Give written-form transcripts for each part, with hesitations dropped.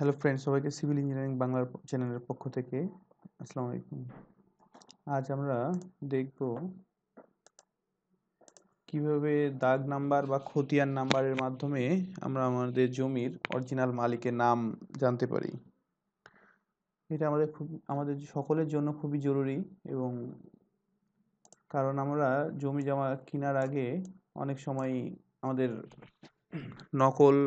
Hello friends, সবাইকে civil engineering বাংলার চ্যানেলের পক্ষ থেকে আসসালামু আলাইকুম। আজ আমরা দেখব কিভাবে দাগ নাম্বার বা খতিয়ান নাম্বারের মাধ্যমে আমরা আমাদের জমির অরিজিনাল মালিকের নাম জানতে পারি। এটা আমাদের সকলের জন্য খুবই জরুরি এবং কারণ আমরা জমি জমা কেনার আগে অনেক সময় আমাদের নকল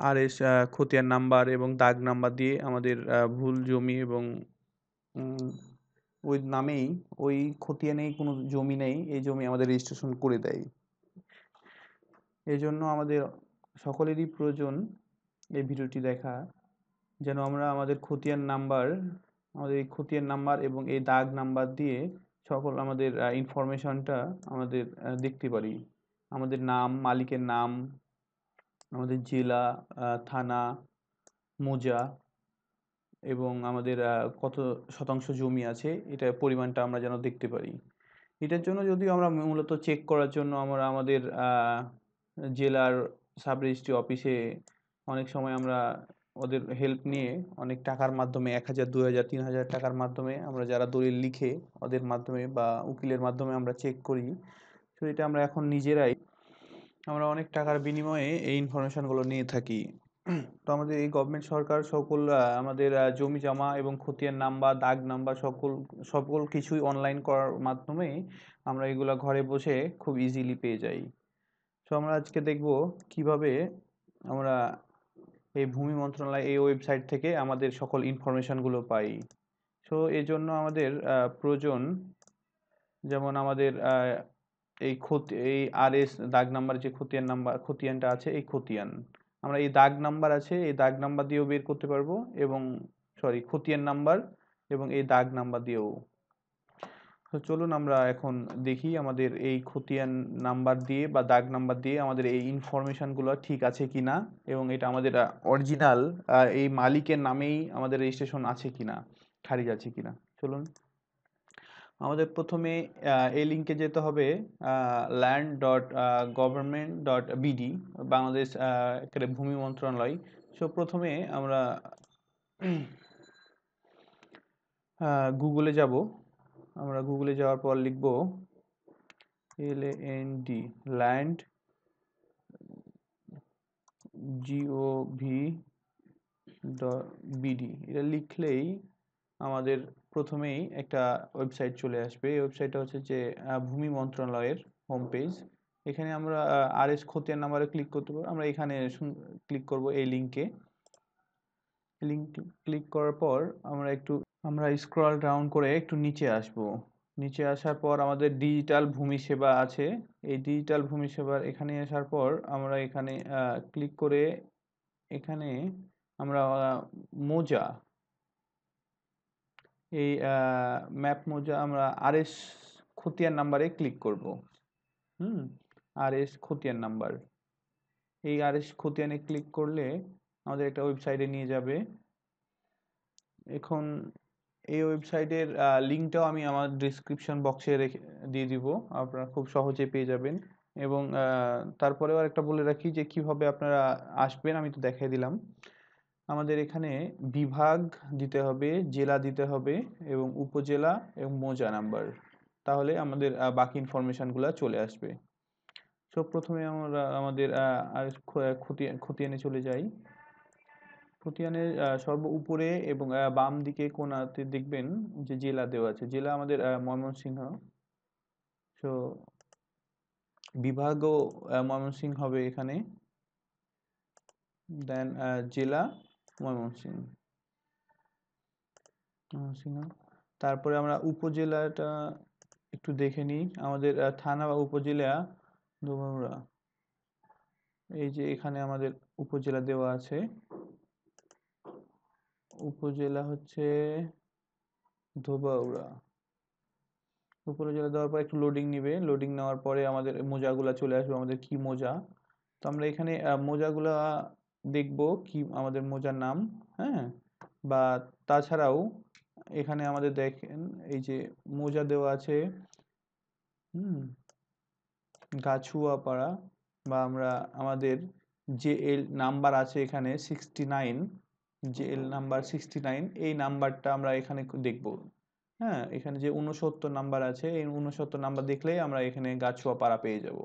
আরএস খতিয়ান নাম্বার এবং দাগ নাম্বার দিয়ে আমাদের ভুল জমি এবং উম, ওই নামেই ওই খতিয়ানেই কোনো জমি নেই, এই জমি আমাদের রেজিস্ট্রেশন করে দেয়। এই জন্য আমাদের সকলেরই প্রয়োজন এই ভিডিওটি দেখা, যেন আমরা আমাদের এই খতিয়ান নাম্বার এবং এই দাগ নাম্বার দিয়ে সকল আমাদের ইনফরমেশনটা আমাদের দেখতে পারি। আমাদের নাম, মালিকের নাম, আমাদের জেলা, থানা, মৌজা এবং আমাদের কত শতাংশ জমি আছে এটা পরিমাণটা আমরা যেন দেখতে পারি। এটার জন্য যদিও আমরা মূলত চেক করার জন্য আমরা আমাদের জেলার সাব রেজিস্ট্রি অফিসে অনেক সময় আমরা ওদের হেল্প নিয়ে অনেক টাকার মাধ্যমে 1,000, 2,000, 3,000 টাকার মাধ্যমে আমরা যারা দলিল লিখে ওদের মাধ্যমে বা উকিলের মাধ্যমে আমরা চেক করি। তো এটা আমরা এখন নিজেরাই আমরা অনেক টাকার বিনিময়ে এই ইনফরমেশনগুলো নিয়ে থাকি। তো আমাদের এই গভর্নমেন্ট সরকার সকল আমাদের জমি জমা এবং খতিয়ান নাম্বার, দাগ নাম্বার সকল কিছুই অনলাইন করার মাধ্যমে আমরা এগুলা ঘরে বসে খুব ইজিলি পেয়ে যাই। তো আমরা আজকে দেখব কিভাবে আমরা এই ভূমি মন্ত্রণালয় এই ওয়েবসাইট থেকে আমাদের সকল ইনফরমেশনগুলো পাই। সো এই জন্য আমাদের প্রয়োজন, যেমন আমাদের এই আরএস দাগ নাম্বার, যে খতিয়ানটা আছে, এই খতিয়ান আমরা এই দাগ নাম্বার আছে এই দাগ নাম্বার দিয়েও বের করতে পারবো এবং খতিয়ান নাম্বার এবং এই দাগ নাম্বার দিয়েও। তো চলুন আমরা এখন দেখি আমাদের এই খতিয়ান নাম্বার দিয়ে বা দাগ নাম্বার দিয়ে আমাদের এই ইনফরমেশনগুলো ঠিক আছে কিনা এবং এটা আমাদের অরিজিনাল এই মালিকের নামেই আমাদের রেজিস্ট্রেশন আছে কিনা, খারিজ আছে কিনা। চলুন আমাদের প্রথমে এই লিঙ্কে যেতে হবে, land.government.bd, বাংলাদেশ ভূমি মন্ত্রণালয়। সো প্রথমে আমরা গুগলে যাব। আমরা গুগলে যাওয়ার পর লিখব LAND, ল্যান্ড, gov.bd। এটা লিখলেই আমাদের প্রথমেই একটা ওয়েবসাইট চলে আসবে। এই ওয়েবসাইটটা হচ্ছে যে ভূমি মন্ত্রণালয়ের হোম পেজ। এখানে আমরা আরএস খতিয়ান নাম্বারে ক্লিক করতে পারবো। আমরা এখানে ক্লিক করব এই লিঙ্কে। লিঙ্ক ক্লিক করার পর আমরা স্ক্রল ডাউন করে একটু নিচে আসব। নিচে আসার পর আমাদের ডিজিটাল ভূমি সেবা আছে। এই ডিজিটাল ভূমি সেবার এখানে আসার পর আমরা এখানে ক্লিক করে এখানে আমরা মৌজা, এই ম্যাপ মৌজা আমরা আরএস খতিয়ান নাম্বারে ক্লিক করব। আরএস খতিয়ান নাম্বার, এই আরএস খতিয়ানে ক্লিক করলে আমাদের একটা ওয়েবসাইটে নিয়ে যাবে। এখন এই ওয়েবসাইটের লিঙ্কটাও আমি আমার ডিসক্রিপশন বক্সে দিয়ে দিব, আপনারা খুব সহজে পেয়ে যাবেন। এবং তারপরেও একটা বলে রাখি যে কিভাবে আপনারা আসবেন, আমি তো দেখাই দিলাম। আমাদের এখানে বিভাগ দিতে হবে, জেলা দিতে হবে এবং উপজেলা এবং মৌজা নাম্বার, তাহলে আমাদের বাকি ইনফরমেশনগুলো চলে আসবে। সো প্রথমে আমরা আমাদের আর খতিয়ানে চলে যাই। খতিয়ানের সর্ব উপরে এবং বাম দিকে কোণাতে দেখবেন যে জেলা দেওয়া আছে। জেলা আমাদের ময়মনসিংহ। সো বিভাগও ময়মনসিংহ হবে এখানে। দেন জেলা ময়মনসিংহ। তারপরে আমরা উপজেলাটা একটু দেখে নিই। আমাদের থানা বা উপজেলা ধোবাউড়া, এই যে এখানে আমাদের উপজেলা দেওয়া আছে। উপজেলা হচ্ছে ধোবাউড়া। উপজেলা দেওয়ার পর একটু লোডিং নিবে। লোডিং নেওয়ার পরে আমাদের মোজাগুলা চলে আসবে, আমাদের কি মোজা। তো আমরা এখানে মোজাগুলা দেখব কি আমাদের মোজার নাম। হ্যাঁ, বা তাছাড়াও এখানে আমাদের দেখেন এই যে মোজা দেওয়া আছে গাছুয়াপাড়া, বা আমাদের যে এল নাম্বার আছে এখানে 69, জেএল নাম্বার 69, এই নাম্বারটা আমরা এখানে দেখব। হ্যাঁ, এখানে যে 69 নাম্বার আছে, এই 69 নাম্বার দেখলেই আমরা এখানে গাছুয়া পাড়া পেয়ে যাব।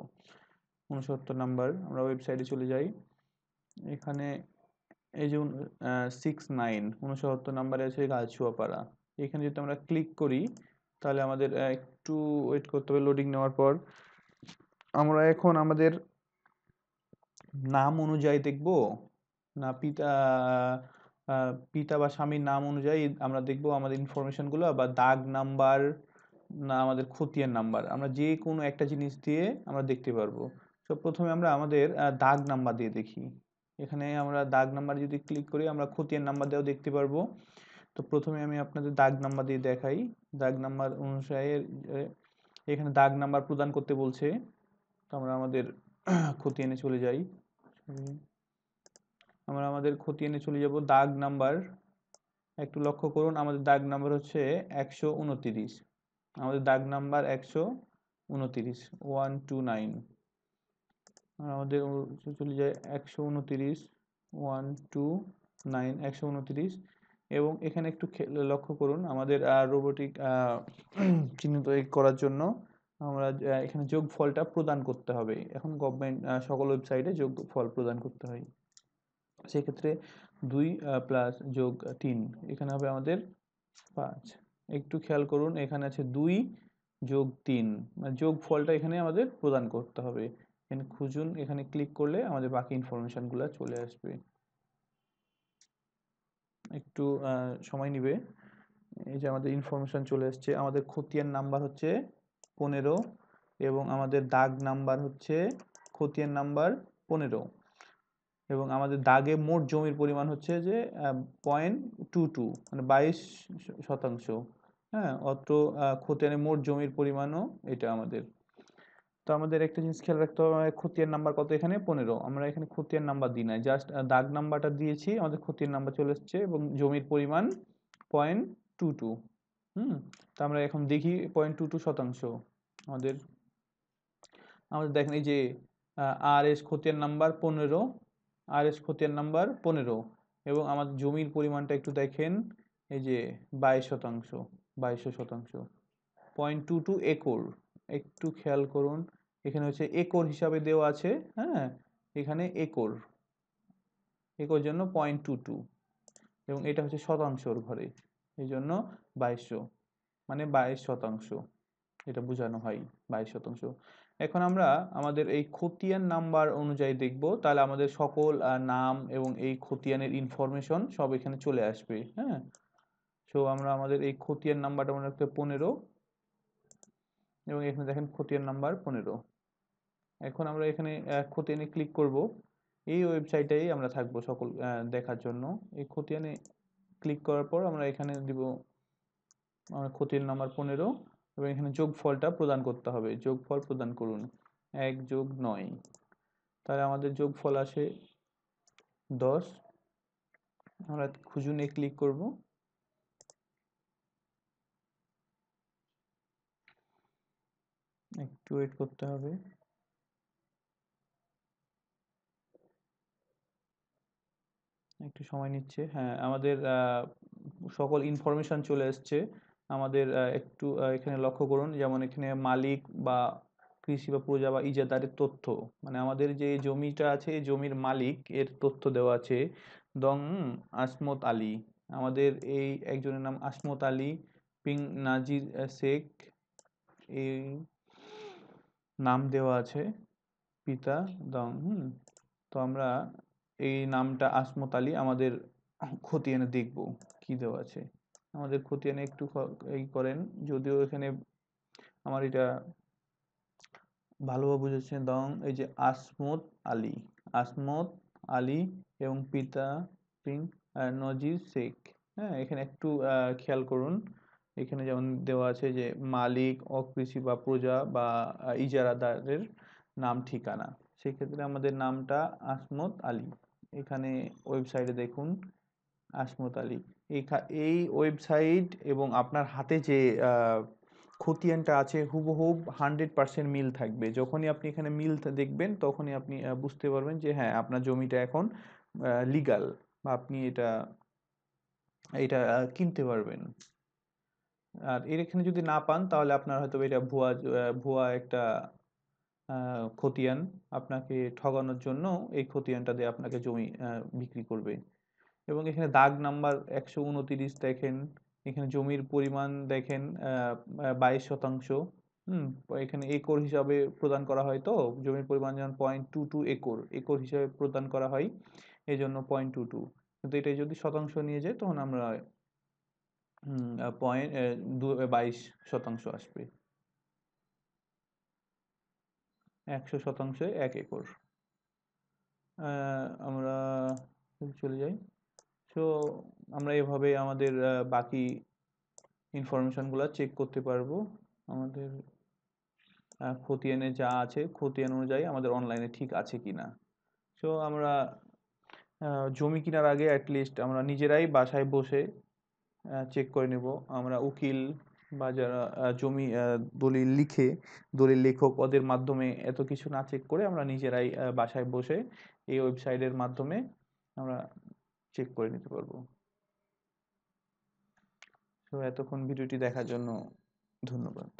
69 নাম্বার, আমরা ওয়েবসাইটে চলে যাই। এখানে এই যে 69 নাম্বারে আছে গাছুয়া পাড়া। এখানে যদি আমরা ক্লিক করি তাহলে আমাদের একটু ওয়েট করতে হবে লোডিং নেওয়ার পর। আমরা এখন আমাদের নাম অনুযায়ী দেখব, না পিতা বা স্বামীর নাম অনুযায়ী আমরা দেখব আমাদের ইনফরমেশনগুলো, বা দাগ নাম্বার, না আমাদের খতিয়ান নাম্বার, আমরা যে কোনো একটা জিনিস দিয়ে আমরা দেখতে পারবো। তো প্রথমে আমরা আমাদের দাগ নাম্বার দিয়ে দেখি। এখানে আমরা দাগ নাম্বার যদি ক্লিক করি আমরা খতিয়ান নাম্বার দিয়েও দেখতে পারবো। তো প্রথমে আমি আপনাদের দাগ নাম্বার দিয়ে দেখাই। দাগ নাম্বার অনুসারে এখানে দাগ নাম্বার প্রদান করতে বলছে। তো আমরা আমাদের খতিয়ানে চলে যাই। আমরা আমাদের খতিয়ানে চলে যাব। দাগ নাম্বার, একটু লক্ষ্য করুন আমাদের দাগ নাম্বার হচ্ছে 129। আমাদের দাগ নাম্বার 129, 129। আমাদের চলে যায় 129, 129, 129। এবং এখানে একটু লক্ষ্য করুন আমাদের রোবোটিক চিহ্নিত করার জন্য আমরা এখানে যোগফলটা প্রদান করতে হবে। এখন গভর্নমেন্ট সকল ওয়েবসাইটে যোগফল প্রদান করতে হয়। সেক্ষেত্রে 2 প্লাস যোগ 3, এখানে হবে আমাদের 5। একটু খেয়াল করুন এখানে আছে 2 যোগ 3, মানে যোগফলটা এখানে আমাদের প্রদান করতে হবে। এখানে খুঁজুন, এখানে ক্লিক করলে আমাদের বাকি ইনফরমেশনগুলো চলে আসবে। একটু সময় নিবে। এই যে আমাদের ইনফরমেশন চলে আসছে। আমাদের খতিয়ান নাম্বার হচ্ছে 15 এবং আমাদের দাগ নাম্বার হচ্ছে খতিয়ান নাম্বার 15 এবং আমাদের দাগে মোট জমির পরিমাণ হচ্ছে যে 0.22, মানে 22%। হ্যাঁ, অত খতিয়ানে মোট জমির পরিমাণও এটা আমাদের। তো আমাদের একটা জিনিস খেয়াল রাখতে হবে, আমাদের খতিয়ান নাম্বার কত, এখানে 15। আমরা এখানে খতিয়ান নাম্বার দিই নাই, জাস্ট দাগ নাম্বারটা দিয়েছি, আমাদের খতিয়ান নাম্বার চলে এসছে এবং জমির পরিমাণ 0.22। তো আমরা এখন দেখি 0.22%। আমাদের আমাদের দেখেন এই যে আর এস খতিয়ান নাম্বার 15, আর এস খতিয়ান নাম্বার 15 এবং আমাদের জমির পরিমাণটা একটু দেখেন, এই যে 22%, 22%, 0.22 একর। একটু খেয়াল করুন এখানে হচ্ছে একর হিসাবে দেওয়া আছে। হ্যাঁ, এখানে একর, একর জন্য 0.22 এবং এটা হচ্ছে শতাংশর ঘরে, এই জন্য 2200, মানে 22%, এটা বোঝানো হয় 22%। এখন আমরা আমাদের এই খতিয়ান নাম্বার অনুযায়ী দেখব, তাহলে আমাদের সকল নাম এবং এই খতিয়ানের ইনফরমেশন সব এখানে চলে আসবে। হ্যাঁ, সো আমরা আমাদের এই খতিয়ান নাম্বারটা মনে রাখতে 15 এবং এখানে দেখেন খতিয়ান নাম্বার 15। এখন আমরা এখানে খতিয়ানে ক্লিক করব। এই ওয়েবসাইটেই আমরা থাকবো সকল দেখার জন্য। এই খতিয়ানে ক্লিক করার পর আমরা এখানে দিব আমরা খতিয়ান নাম্বার 15 এবং এখানে যোগফলটা প্রদান করতে হবে। যোগফল প্রদান করুন 1 যোগ 9, তাহলে আমাদের যোগফল আসে 10। আমরা খুঁজুনে ক্লিক করব। একটু ওয়েট করতে হবে। একটু সময় নিচ্ছে। হ্যাঁ, আমাদের সকল ইনফরমেশন চলে আসছে। আমাদের একটু এখানে লক্ষ্য করুন, যেমন এখানে মালিক বা কৃষি বা প্রজা বা ইজাদারের তথ্য, মানে আমাদের যে জমিটা আছে এই জমির মালিক এর তথ্য দেওয়া আছে। দং আসমত আলী, আমাদের এই একজনের নাম আসমত আলী পিং নাজির শেখ, এই নাম দেওয়া আছে পিতা দং। তো আমরা এই নামটা আসমত আলী আমাদের খতিয়ানে দেখব কি দেওয়া আছে। আমাদের খতিয়ানে একটু এই করেন, যদিও এখানে আমার এটা ভালোভাবে বুঝেছেন। দং এই যে আসমত আলী, আসমত আলী এবং পিতা পিং নজির শেখ। হ্যাঁ, এখানে একটু খেয়াল করুন, এখানে যেমন দেওয়া আছে যে মালিক, অকৃষি বা প্রজা বা ইজারাদারের নাম ঠিকানা। সেক্ষেত্রে আমাদের নামটা আসমত আলী। এখানে ওয়েবসাইটে দেখুন আসমত আলী। এই ওয়েবসাইট এবং আপনার হাতে যে খতিয়ানটা আছে হুবহুব 100% মিল থাকবে। যখনই আপনি এখানে মিল দেখবেন তখনই আপনি বুঝতে পারবেন যে হ্যাঁ আপনার জমিটা এখন লিগাল বা আপনি এটা এটা কিনতে পারবেন। আর এর এখানে যদি না পান তাহলে আপনার হয়তো এটা ভুয়া একটা খতিয়ান, আপনাকে ঠগানোর জন্য এই খতিয়ানটা দিয়ে আপনাকে জমি বিক্রি করবে। এবং এখানে দাগ নাম্বার 129 দেখেন, এখানে জমির পরিমাণ দেখেন 22%। হুম, এখানে একর হিসাবে প্রদান করা হয়, তো জমির পরিমাণ যেমন 0.22 একর, একর হিসাবে প্রদান করা হয়, এই জন্য 0.22। কিন্তু এটা যদি শতাংশ নিয়ে যায় তখন আমরা পয়েন্ট 22% আসবে। 100%-এ 1 একর। আমরা যদি চলে যাই, সো আমরা এভাবে আমাদের বাকি ইনফরমেশনগুলো চেক করতে পারবো। আমাদের খতিয়ানে যা আছে খতিয়ান অনুযায়ী আমাদের অনলাইনে ঠিক আছে কিনা। সো আমরা জমি কেনার আগে অ্যাটলিস্ট আমরা নিজেরাই বাসায় বসে চেক করে নেব। আমরা উকিল বা যারা জমি দলিল লিখে, দলিল লেখক ওদের মাধ্যমে এত কিছু না চেক করে আমরা নিজেরাই বাসায় বসে এই ওয়েবসাইটের মাধ্যমে আমরা চেক করে নিতে পারবো। তো এতক্ষণ ভিডিওটি দেখার জন্য ধন্যবাদ।